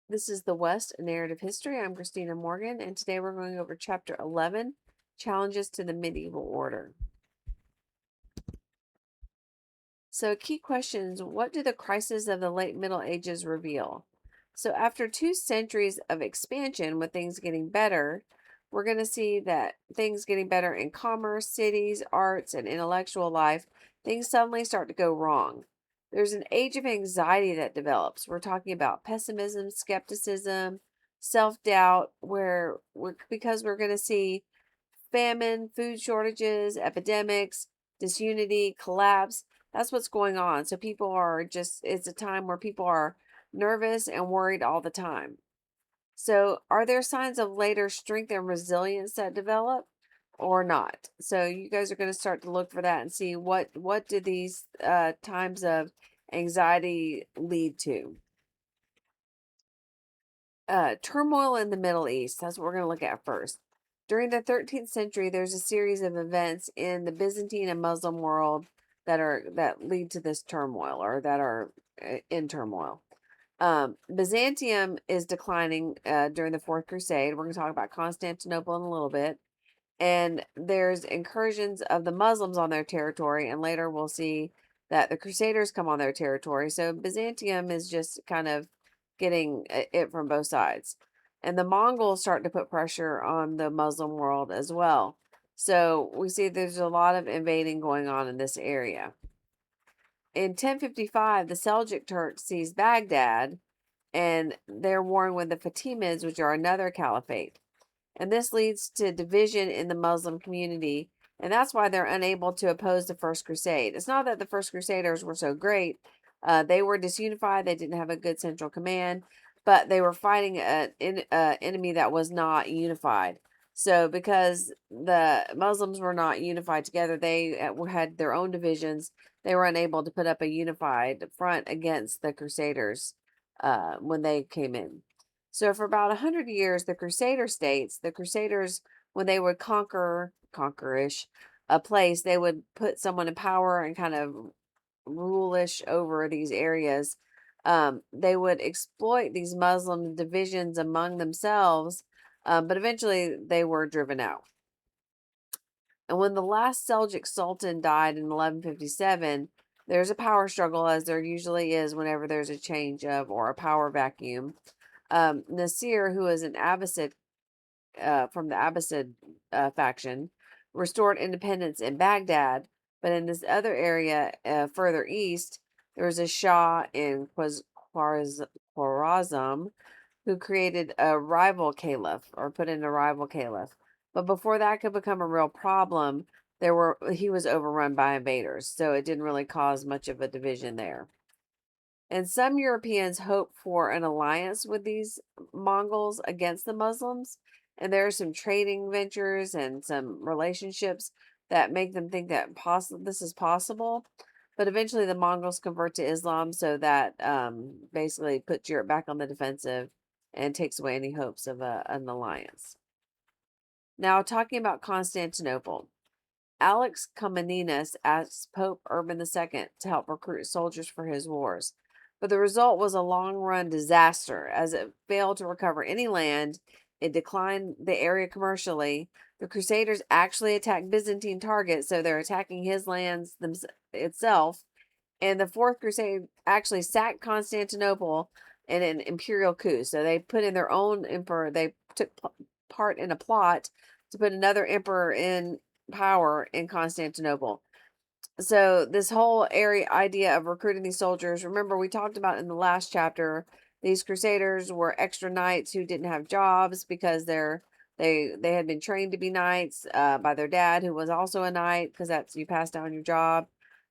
This is the West, a narrative history. I'm Christina Morgan, and today we're going over chapter 11, Challenges to the Medieval Order. So, key questions: what do the crises of the late Middle Ages reveal? So, after 2 centuries of expansion with things getting better, we're going to see that things getting better in commerce, cities, arts, and intellectual life, things suddenly start to go wrong. There's an age of anxiety that develops. We're talking about pessimism, skepticism, self doubt, because we're going to see famine, food shortages, epidemics, disunity, collapse. That's what's going on. So people are just, it's a time where people are nervous and worried all the time. So, are there signs of later strength and resilience that develop or not? So, you guys are going to start to look for that and see what do these times of anxiety lead to? Turmoil in the Middle East. That's what we're going to look at first. During the 13th century, there's a series of events in the Byzantine and Muslim world that lead to this turmoil or that are in turmoil. Byzantium is declining during the Fourth Crusade. We're going to talk about Constantinople in a little bit. And there's incursions of the Muslims on their territory, and later we'll see that the Crusaders come on their territory. So Byzantium is just kind of getting it from both sides. And the Mongols start to put pressure on the Muslim world as well. So we see there's a lot of invading going on in this area. In 1055, the Seljuk Turks seize Baghdad and they're warring with the Fatimids, which are another caliphate. And this leads to division in the Muslim community. And that's why they're unable to oppose the First Crusade. It's not that the First Crusaders were so great, they were disunified, they didn't have a good central command, but they were fighting an enemy that was not unified. So, because the Muslims were not unified together, they had their own divisions. They were unable to put up a unified front against the Crusaders when they came in. So for about 100 years, the Crusader states, the Crusaders, when they would conquerish a place, they would put someone in power and kind of ruleish over these areas. They would exploit these Muslim divisions among themselves, but eventually they were driven out. And when the last Seljuk Sultan died in 1157, there's a power struggle, as there usually is whenever there's a change of or a power vacuum. Nasir, who is an Abbasid from the Abbasid faction, restored independence in Baghdad, but in this other area further east, there was a Shah in Khwarazm who created a rival caliph or put in a rival caliph. But before that could become a real problem, he was overrun by invaders, so it didn't really cause much of a division there. And some Europeans hope for an alliance with these Mongols against the Muslims. And there are some trading ventures and some relationships that make them think that this is possible. But eventually the Mongols convert to Islam, so that basically puts Europe back on the defensive and takes away any hopes of an alliance. Now, talking about Constantinople, Alex Comnenus asked Pope Urban II to help recruit soldiers for his wars. But the result was a long run disaster as it failed to recover any land. It declined the area commercially. The Crusaders actually attacked Byzantine targets, so they're attacking his lands itself. And the Fourth Crusade actually sacked Constantinople in an imperial coup. So they put in their own emperor. They took part in a plot to put another emperor in power in Constantinople. So this whole area idea of recruiting these soldiers, remember we talked about in the last chapter, these crusaders were extra knights who didn't have jobs because they had been trained to be knights by their dad, who was also a knight, because that's you pass down your job.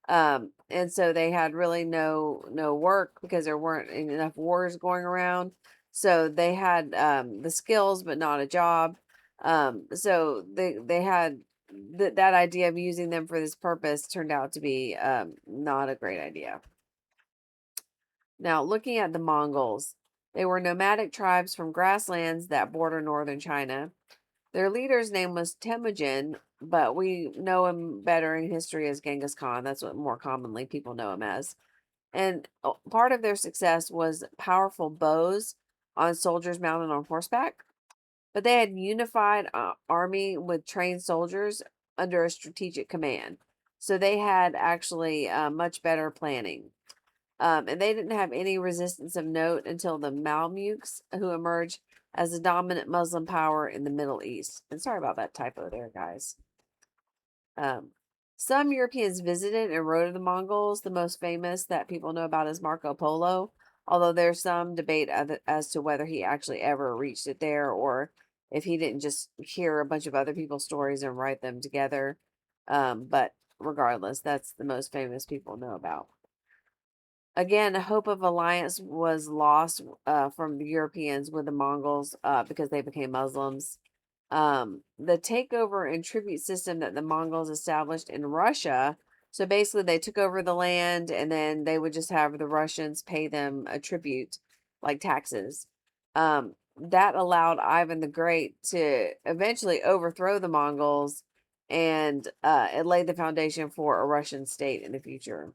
And so they had really no work because there weren't enough wars going around. So they had the skills but not a job. So they had that idea of using them for this purpose turned out to be not a great idea. Now, looking at the Mongols, they were nomadic tribes from grasslands that border northern China. Their leader's name was Temujin, but we know him better in history as Genghis Khan. That's what more commonly people know him as. And part of their success was powerful bows, on soldiers mounted on horseback. But they had unified army with trained soldiers under a strategic command. So they had actually much better planning. And they didn't have any resistance of note until the Mamelukes, who emerged as the dominant Muslim power in the Middle East. And sorry about that typo there, guys. Um, some Europeans visited and wrote of the Mongols. The most famous that people know about is Marco Polo, although there's some debate as to whether he actually ever reached it there or if he didn't just hear a bunch of other people's stories and write them together. But regardless, that's the most famous people know about. Again, a hope of alliance was lost from the Europeans with the Mongols because they became Muslims. The takeover and tribute system that the Mongols established in Russia. So basically, they took over the land and then they would just have the Russians pay them a tribute, like taxes. That allowed Ivan the Great to eventually overthrow the Mongols, and it laid the foundation for a Russian state in the future.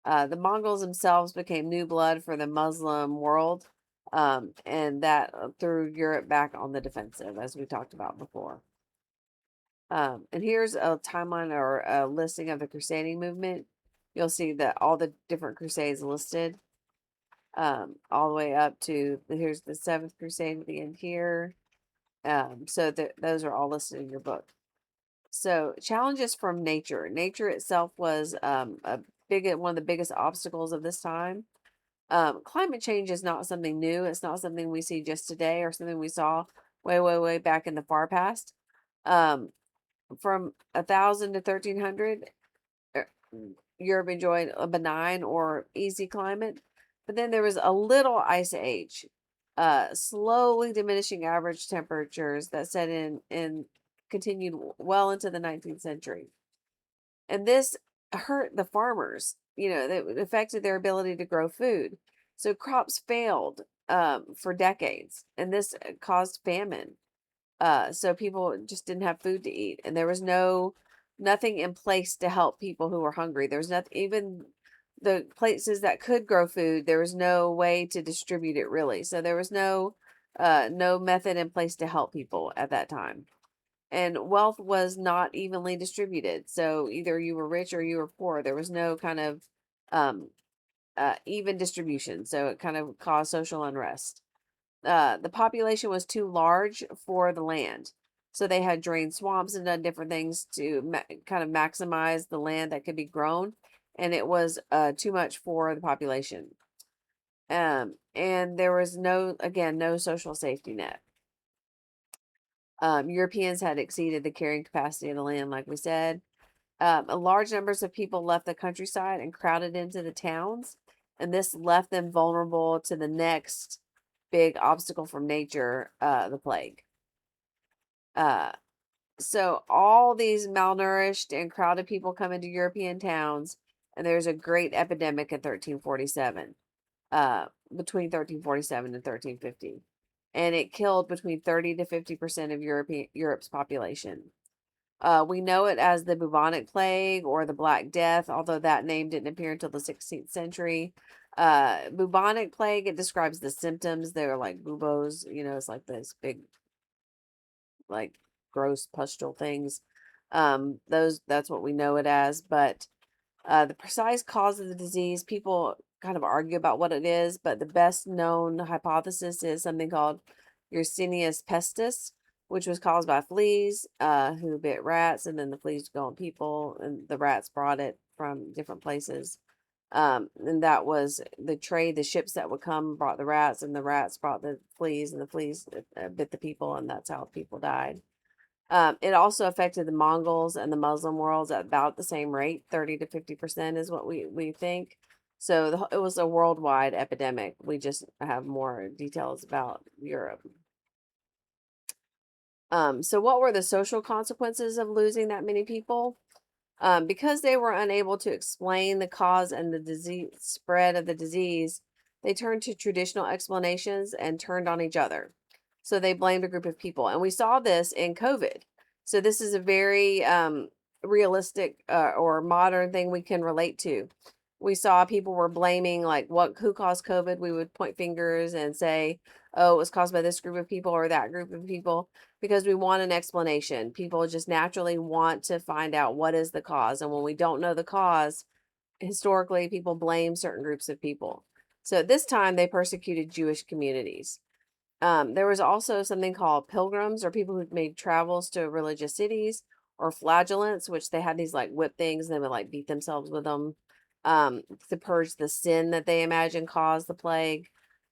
The Mongols themselves became new blood for the Muslim world, and that threw Europe back on the defensive, as we talked about before. And here's a timeline or a listing of the crusading movement. You'll see that all the different crusades listed, all the way up to here's the Seventh Crusade at the end here. So those are all listed in your book. So challenges from nature. Nature itself was one of the biggest obstacles of this time. Climate change is not something new. It's not something we see just today or something we saw way, way, way back in the far past. From 1000 to 1300, Europe enjoyed a benign or easy climate. But then there was a little ice age, slowly diminishing average temperatures that set in and continued well into the 19th century. And this hurt the farmers, that affected their ability to grow food. So crops failed for decades, and this caused famine. So people just didn't have food to eat, and there was nothing in place to help people who were hungry. There was nothing, even the places that could grow food, there was no way to distribute it really. So there was no method in place to help people at that time. And wealth was not evenly distributed. So either you were rich or you were poor. There was no kind of um, even distribution. So it kind of caused social unrest. The population was too large for the land. So they had drained swamps and done different things to kind of maximize the land that could be grown. And it was too much for the population. And there was no social safety net. Europeans had exceeded the carrying capacity of the land, like we said. Large numbers of people left the countryside and crowded into the towns, and this left them vulnerable to the next big obstacle from nature, the plague. Uh, so all these malnourished and crowded people come into European towns, and there's a great epidemic in 1347, between 1347 and 1350. And it killed between 30 to 50% of Europe's population. We know it as the bubonic plague or the Black Death, although that name didn't appear until the 16th century. Bubonic plague, it describes the symptoms. They're like buboes, it's like this big, like gross pustule things. That's what we know it as. But the precise cause of the disease, people kind of argue about what it is, but the best known hypothesis is something called Yersinia pestis, which was caused by fleas who bit rats, and then the fleas go on people, and the rats brought it from different places. And that was the ships that would come brought the rats, and the rats brought the fleas, and the fleas bit the people, and that's how people died. It also affected the Mongols and the Muslim worlds at about the same rate, 30 to 50% is what we think. So it was a worldwide epidemic. We just have more details about Europe. So what were the social consequences of losing that many people? Because they were unable to explain the cause and the disease spread of the disease, they turned to traditional explanations and turned on each other. So they blamed a group of people. And we saw this in COVID. So this is a very realistic or modern thing we can relate to. we saw people were blaming like who caused COVID. We would point fingers and say, oh, it was caused by this group of people or that group of people because we want an explanation. People just naturally want to find out what is the cause. And when we don't know the cause, historically, people blame certain groups of people. So at this time, they persecuted Jewish communities. There was also something called pilgrims, or people who made travels to religious cities, or flagellants, which they had these like whip things and they would like beat themselves with them to purge the sin that they imagined caused the plague.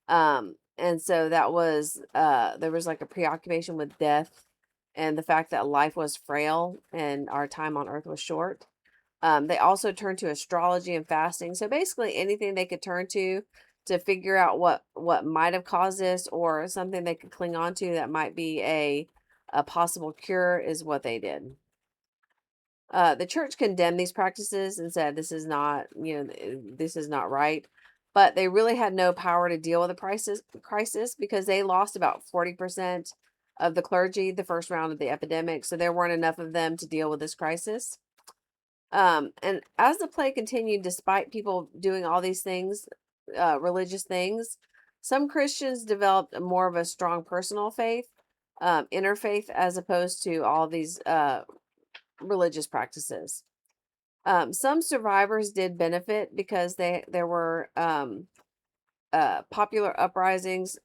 And so that was, there was like a preoccupation with death and the fact that life was frail and our time on earth was short. They also turned to astrology and fasting. So basically anything they could turn to figure out what might have caused this or something they could cling on to that might be a possible cure is what they did. The church condemned these practices and said this is not, this is not right. But they really had no power to deal with the crisis because they lost about 40% of the clergy the first round of the epidemic. So there weren't enough of them to deal with this crisis. And as the plague continued, despite people doing all these things, religious things, some Christians developed more of a strong personal faith, interfaith, as opposed to all these religious practices. Some survivors did benefit because there were popular uprisings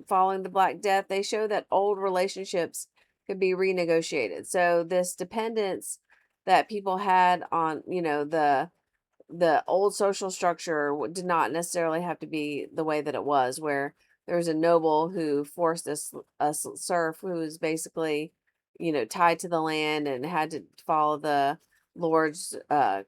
following the Black Death. They show that old relationships could be renegotiated. So this dependence that people had on, the old social structure did not necessarily have to be the way that it was, where there was a noble who forced a serf who was basically, tied to the land and had to follow the Lord's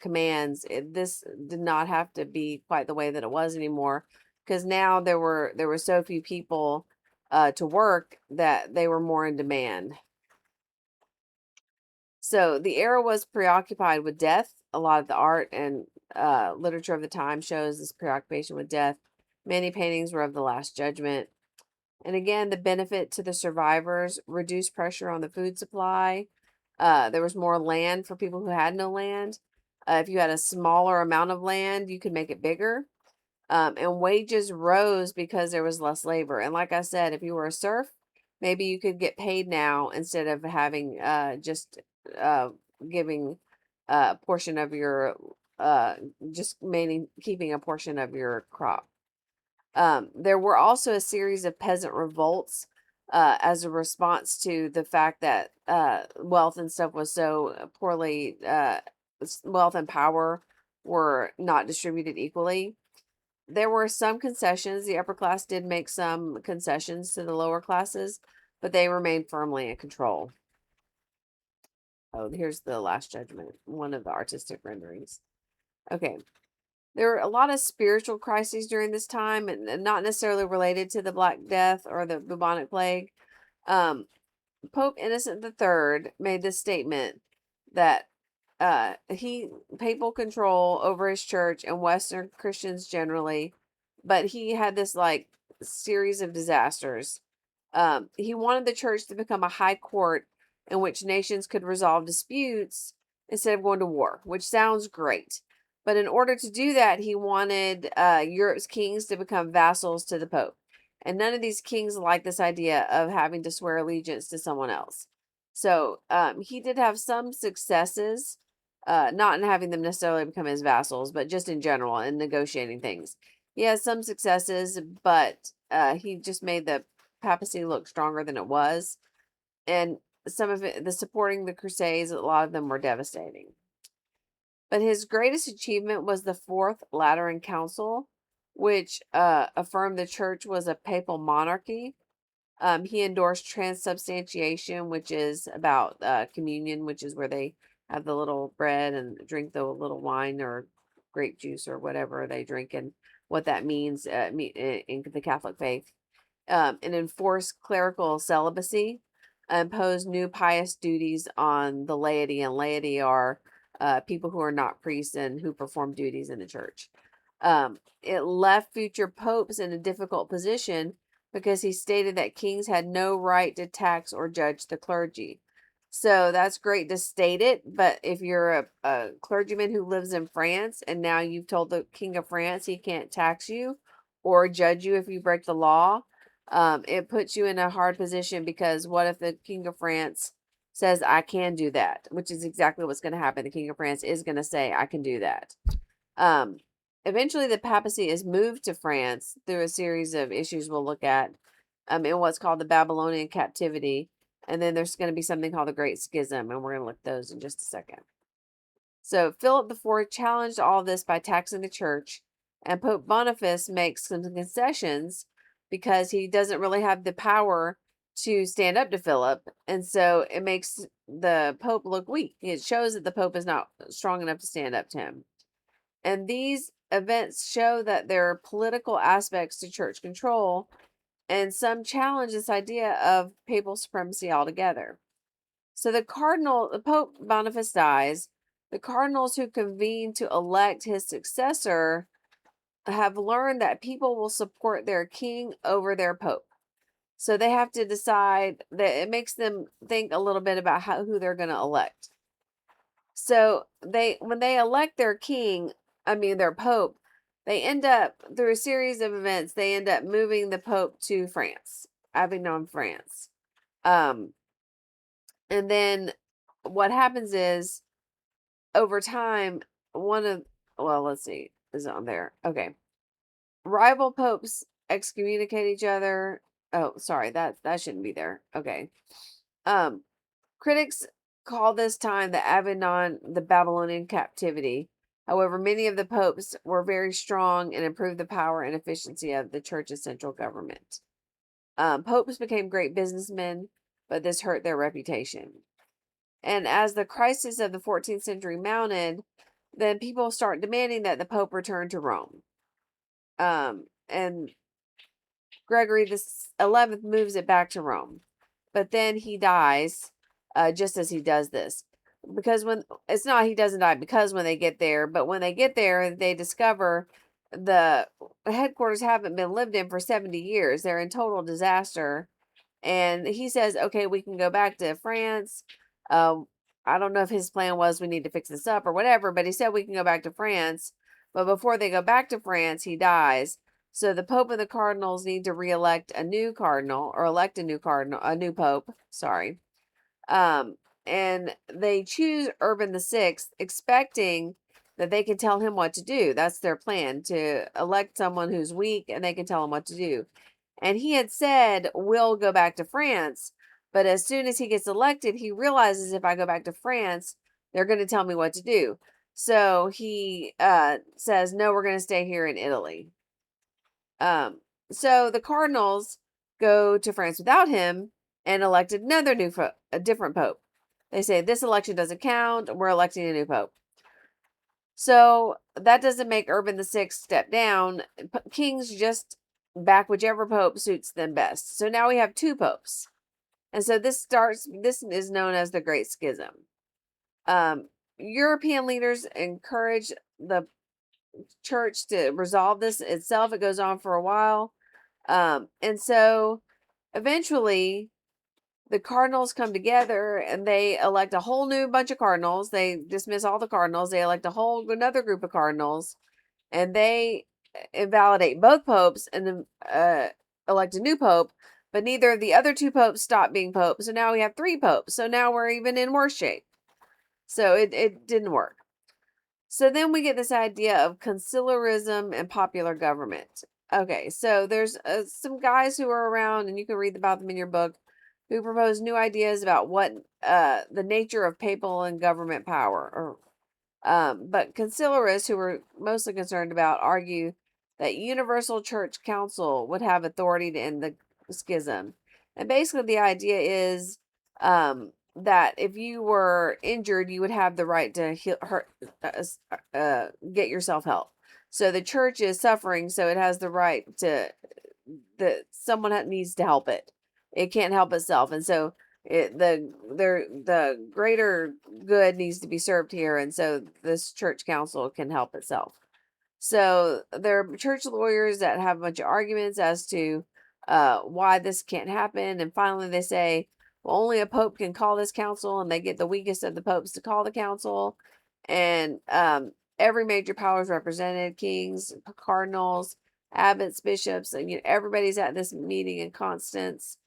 commands. This did not have to be quite the way that it was anymore, because now there were so few people to work that they were more in demand. So the era was preoccupied with death. A lot of the art and literature of the time shows this preoccupation with death. Many paintings were of the Last Judgment. And again, the benefit to the survivors, reduced pressure on the food supply. There was more land for people who had no land. If you had a smaller amount of land, you could make it bigger. And wages rose because there was less labor. And like I said, if you were a serf, maybe you could get paid now instead of having just uh, giving a portion of your just mainly keeping a portion of your crop. There were also a series of peasant revolts as a response to the fact that wealth and stuff was so poorly, wealth and power were not distributed equally. There were some concessions. The upper class did make some concessions to the lower classes, but they remained firmly in control. Oh, here's the Last Judgment, one of the artistic renderings. Okay. There were a lot of spiritual crises during this time, and not necessarily related to the Black Death or the bubonic plague. Um, Pope Innocent III made this statement that he papal control over his church and Western Christians generally, but he had this like series of disasters. He wanted the church to become a high court in which nations could resolve disputes instead of going to war, which sounds great. But in order to do that, he wanted Europe's kings to become vassals to the Pope. And none of these kings liked this idea of having to swear allegiance to someone else. So he did have some successes, not in having them necessarily become his vassals, but just in general in negotiating things. He has some successes, but he just made the papacy look stronger than it was. And some of it, the supporting the Crusades, a lot of them were devastating. But his greatest achievement was the Fourth Lateran Council, which affirmed the church was a papal monarchy. He endorsed transubstantiation, which is about communion, which is where they have the little bread and drink the little wine or grape juice or whatever they drink, and what that means in the Catholic faith. And enforced clerical celibacy, imposed new pious duties on the laity, and laity are people who are not priests and who perform duties in the church. It left future popes in a difficult position because he stated that kings had no right to tax or judge the clergy. So that's great to state it. But if you're a clergyman who lives in France and now you've told the King of France he can't tax you or judge you if you break the law, it puts you in a hard position because what if the King of France says, I can do that, which is exactly what's going to happen. The King of France is going to say, I can do that. Um, Eventually, the papacy is moved to France through a series of issues we'll look at in what's called the Babylonian captivity. And then there's going to be something called the Great Schism, and we're going to look at those in just a second. So, Philip IV challenged all this by taxing the church, and Pope Boniface makes some concessions because he doesn't really have the power to stand up to Philip. And so it makes the Pope look weak. It shows that the Pope is not strong enough to stand up to him. And these events show that there are political aspects to church control, and some challenge this idea of papal supremacy altogether. So the Pope Boniface dies. The cardinals who convene to elect his successor have learned that people will support their king over their pope. So they have to decide that it makes them think a little bit about who they're going to elect. So when they elect their king, their pope, they end up through a series of events, they end up moving the pope to France, Avignon, France. Um, and then what happens is over time, let's see, is it on there? Okay. Rival popes excommunicate each other. Oh, sorry, that shouldn't be there. Okay. Um, Critics call this time the Babylonian captivity. However, many of the popes were very strong and improved the power and efficiency of the church's central government. Popes became great businessmen, but this hurt their reputation. And as the crisis of the 14th century mounted, then people start demanding that the Pope return to Rome. And Gregory the 11th moves it back to Rome. But then he dies just as he does this. Because he doesn't die because when they get there, but when they get there, they discover the headquarters haven't been lived in for 70 years. They're in total disaster. And he says, okay, we can go back to France. I don't know if his plan was we need to fix this up or whatever, but he said we can go back to France. But before they go back to France, he dies. So the Pope and the cardinals need to re-elect a new cardinal or elect a new pope. Sorry. And they choose Urban the Sixth, expecting that they can tell him what to do. That's their plan, to elect someone who's weak and they can tell him what to do. And he had said, we'll go back to France. But as soon as he gets elected, he realizes if I go back to France, they're going to tell me what to do. So he says, no, we're going to stay here in Italy. So the cardinals go to France without him and elected a different pope. They say this election doesn't count. We're electing a new pope. So that doesn't make Urban the Sixth step down. Kings just back whichever pope suits them best. So now we have two popes. And so this is known as the Great Schism. European leaders encourage the church to resolve this itself. It goes on for a while. And so eventually the cardinals come together and they elect a whole new bunch of cardinals. They dismiss all the cardinals. They elect another group of cardinals, and they invalidate both popes and then elect a new pope. But neither of the other two popes stopped being pope. So now we have three popes. So now we're even in worse shape. So it didn't work. So then we get this idea of conciliarism and popular government. Okay, so there's some guys who are around, and you can read about them in your book, who propose new ideas about what the nature of papal and government power. But conciliarists, who were mostly concerned about, argue that universal church council would have authority to end the schism. And basically, the idea is that if you were injured, you would have the right to get yourself help. So the church is suffering, so it has the right to someone needs to help it. It can't help itself, and so the greater good needs to be served here, and so this church council can help itself. So there are church lawyers that have a bunch of arguments as to why this can't happen, and finally they say, well, only a pope can call this council, and they get the weakest of the popes to call the council. And every major power is represented: kings, cardinals, abbots, bishops, and everybody's at this meeting in Constance.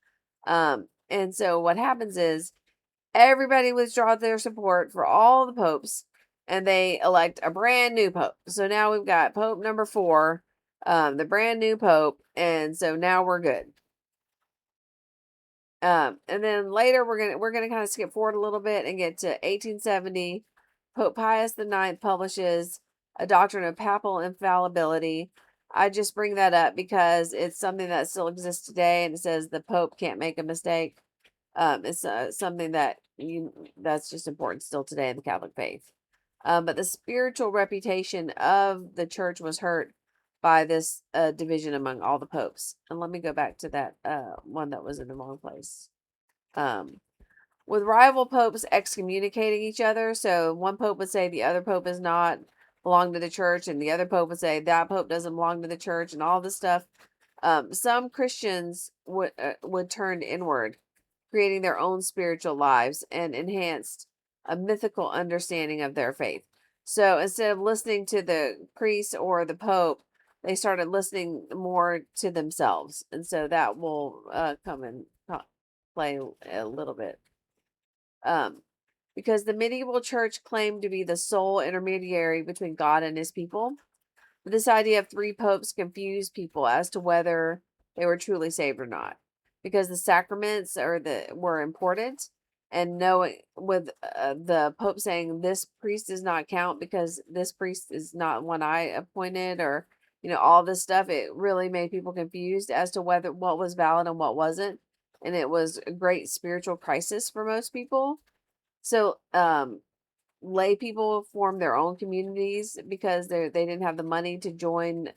And so what happens is everybody withdraws their support for all the popes, and they elect a brand new pope. So now we've got Pope number 4, the brand new pope, and so now we're good. And then later we're gonna kind of skip forward a little bit and get to 1870. Pope Pius IX publishes a doctrine of papal infallibility. I just bring that up because it's something that still exists today, and it says the Pope can't make a mistake. It's something that's just important still today in the Catholic faith. But the spiritual reputation of the church was hurt by this division among all the popes. And let me go back to that one that was in the wrong place. Um, with rival popes excommunicating each other. So one pope would say the other pope is not belong to the church, and the other pope would say that pope doesn't belong to the church, and all this stuff. Some Christians would turn inward, creating their own spiritual lives and enhanced a mythical understanding of their faith. So instead of listening to the priest or the pope, they started listening more to themselves, and so that will come and play a little bit. Because the medieval church claimed to be the sole intermediary between God and his people. But this idea of 3 popes confused people as to whether they were truly saved or not, because the sacraments were important, and knowing with the pope saying this priest does not count because this priest is not one I appointed, or all this stuff, it really made people confused as to whether what was valid and what wasn't, and it was a great spiritual crisis for most people. So lay people formed their own communities because they didn't have the money to join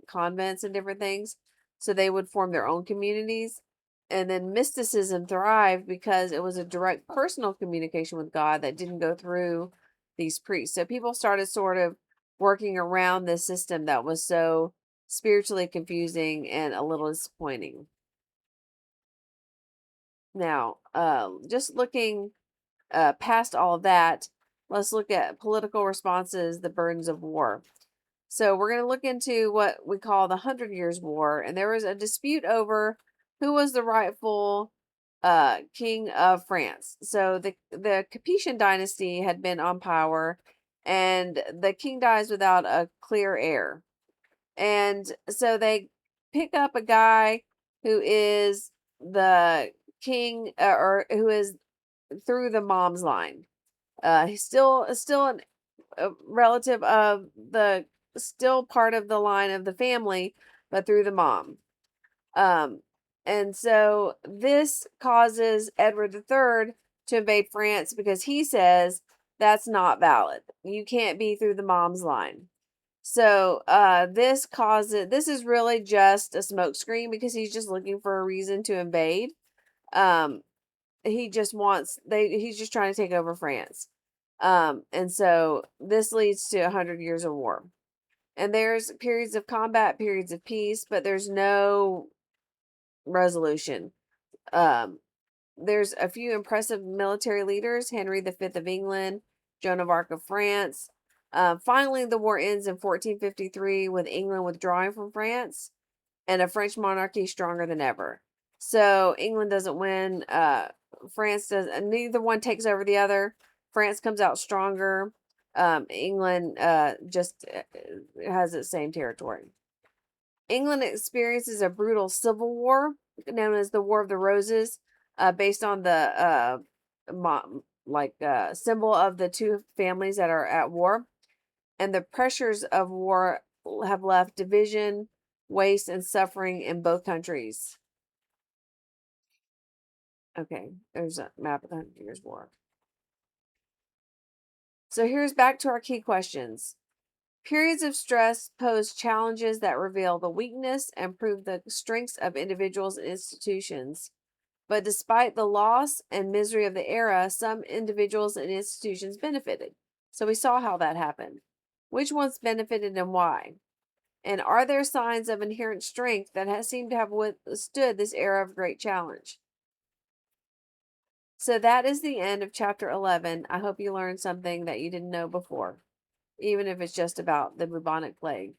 convents and different things, so they would form their own communities. And then mysticism thrived because it was a direct personal communication with God that didn't go through these priests. So people started sort of working around this system that was so spiritually confusing and a little disappointing. Now, just looking past all of that, let's look at political responses, the burdens of war. So we're going to look into what we call the 100 Years' War, and there was a dispute over who was the rightful king of France. So the Capetian dynasty had been on power, and the king dies without a clear heir. And so they pick up a guy who is the king, or who is through the mom's line. He's still a relative of the still part of the line of the family, but through the mom. Um, and so this causes Edward III to invade France because he says that's not valid. You can't be through the mom's line. So this is really just a smokescreen because he's just looking for a reason to invade. Um, he's just trying to take over France. And so this leads to 100 years of war. And there's periods of combat, periods of peace, but there's no resolution. Um, there's a few impressive military leaders: Henry V of England, Joan of Arc of France. Finally, the war ends in 1453 with England withdrawing from France and a French monarchy stronger than ever. So England doesn't win. France does. Neither one takes over the other. France comes out stronger. England just has its same territory. England experiences a brutal civil war known as the War of the Roses, based on the symbol of the two families that are at war. And the pressures of war have left division, waste, and suffering in both countries. Okay, there's a map of the 100 Years' War. So here's back to our key questions. Periods of stress pose challenges that reveal the weakness and prove the strengths of individuals and institutions. But despite the loss and misery of the era, some individuals and institutions benefited. So we saw how that happened. Which ones benefited and why? And are there signs of inherent strength that has seemed to have withstood this era of great challenge? So that is the end of chapter 11. I hope you learned something that you didn't know before, even if it's just about the bubonic plague.